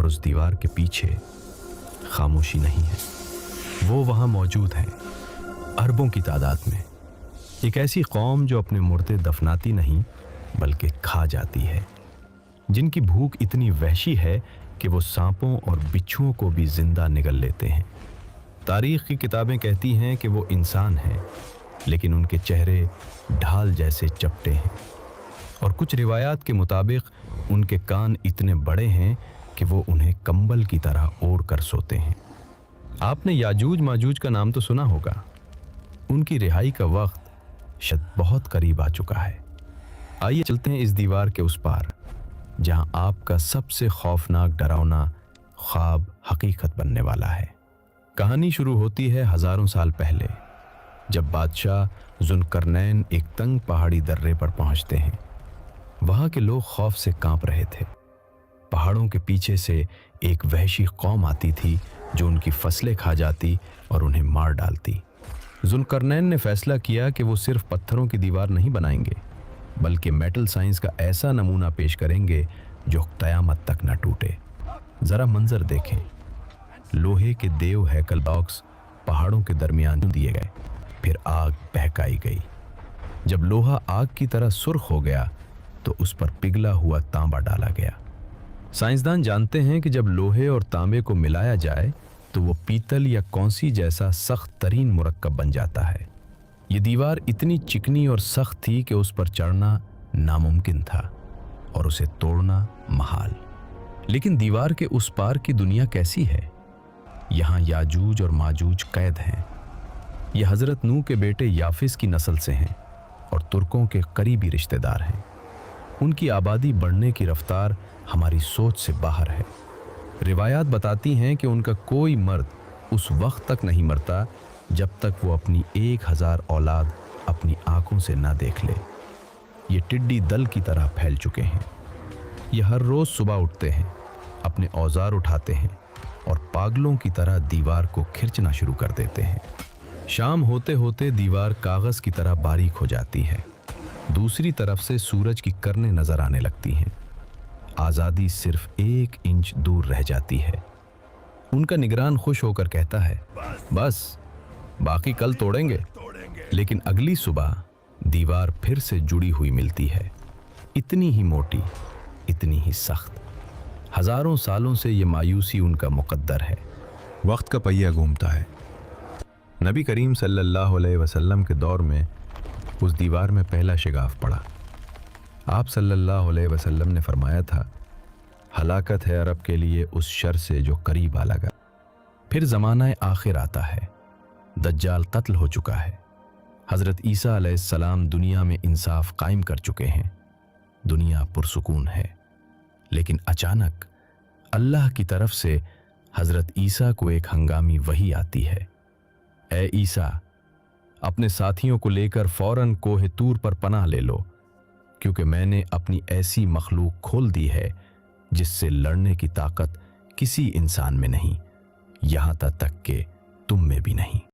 और उस दीवार के पीछे खामोशी नहीं है। वो वहाँ मौजूद हैं, अरबों की तादाद में। एक ऐसी कौम जो अपने मुर्दे दफनाती नहीं बल्कि खा जाती है, जिनकी भूख इतनी वहशी है कि वो सांपों और बिच्छुओं को भी जिंदा निगल लेते हैं। तारीख की किताबें कहती हैं कि वो इंसान हैं, लेकिन उनके चेहरे ढाल जैसे चपटे हैं, और कुछ रिवायात के मुताबिक उनके कान इतने बड़े हैं कि वो उन्हें कंबल की तरह ओढ़ कर सोते हैं। आपने याजूज माजूज का नाम तो सुना होगा। उनकी रिहाई का वक्त शायद बहुत करीब आ चुका है। आइए चलते हैं इस दीवार के उस पार, जहां आपका सबसे खौफनाक डरावना ख्वाब हकीकत बनने वाला है। कहानी शुरू होती है हजारों साल पहले, जब बादशाह जुल्करनैन एक तंग पहाड़ी दर्रे पर पहुंचते हैं। वहां के लोग खौफ से कांप रहे थे। पहाड़ों के पीछे से एक वहशी कौम आती थी जो उनकी फसलें खा जाती और उन्हें मार डालती। जुल्करनैन ने फैसला किया कि वो सिर्फ पत्थरों की दीवार नहीं बनाएंगे, बल्कि मेटल साइंस का ऐसा नमूना पेश करेंगे जो क़यामत तक न टूटे। ज़रा मंजर देखें। लोहे के देव हैकल बॉक्स पहाड़ों के दरमियान दिए गए, फिर आग बहकाई गई। जब लोहा आग की तरह सुर्ख हो गया तो उस पर पिघला हुआ तांबा डाला गया। साइंसदान जानते हैं कि जब लोहे और तांबे को मिलाया जाए तो वो पीतल या कौंसी जैसा सख्त तरीन मुरक्कब बन जाता है। ये दीवार इतनी चिकनी और सख्त थी कि उस पर चढ़ना नामुमकिन था और उसे तोड़ना महाल। लेकिन दीवार के उस पार की दुनिया कैसी है? यहाँ याजूज और माजूज कैद हैं। ये हज़रत नूह के बेटे याफिस की नस्ल से हैं और तुर्कों के करीबी रिश्तेदार हैं। उनकी आबादी बढ़ने की रफ्तार हमारी सोच से बाहर है। रिवायात बताती हैं कि उनका कोई मर्द उस वक्त तक नहीं मरता जब तक वो अपनी 1000 औलाद अपनी आंखों से ना देख ले। ये टिड्डी दल की तरह फैल चुके हैं। ये हर रोज़ सुबह उठते हैं, अपने औजार उठाते हैं और पागलों की तरह दीवार को खिंचना शुरू कर देते हैं। शाम होते होते दीवार कागज़ की तरह बारीक हो जाती है। दूसरी तरफ से सूरज की करनें नजर आने लगती हैं। आज़ादी सिर्फ 1 इंच दूर रह जाती है। उनका निगरान खुश होकर कहता है, बस बाकी कल तोड़ेंगे। लेकिन अगली सुबह दीवार फिर से जुड़ी हुई मिलती है, इतनी ही मोटी, इतनी ही सख्त। हजारों सालों से ये मायूसी उनका मुकद्दर है। वक्त का पहिया घूमता है। नबी करीम सल्लल्लाहु अलैहि वसल्लम के दौर में उस दीवार में पहला शिगाफ पड़ा। आप सल्लल्लाहु अलैहि वसल्लम ने फरमाया था, हलाकत है अरब के लिए उस शर से जो करीब आ लगा। फिर ज़माना आखिर आता है। दज्जाल कत्ल हो चुका है। हज़रत ईसा अलैहिस्सलाम दुनिया में इंसाफ कायम कर चुके हैं। दुनिया पुरसुकून है। लेकिन अचानक अल्लाह की तरफ से हज़रत ईसा को एक हंगामी वही आती है, ए ईसा, अपने साथियों को लेकर फौरन कोहे तूर पर पनाह ले लो, क्योंकि मैंने अपनी ऐसी मखलूक खोल दी है जिससे लड़ने की ताकत किसी इंसान में नहीं, यहाँ तक कि तुम में भी नहीं।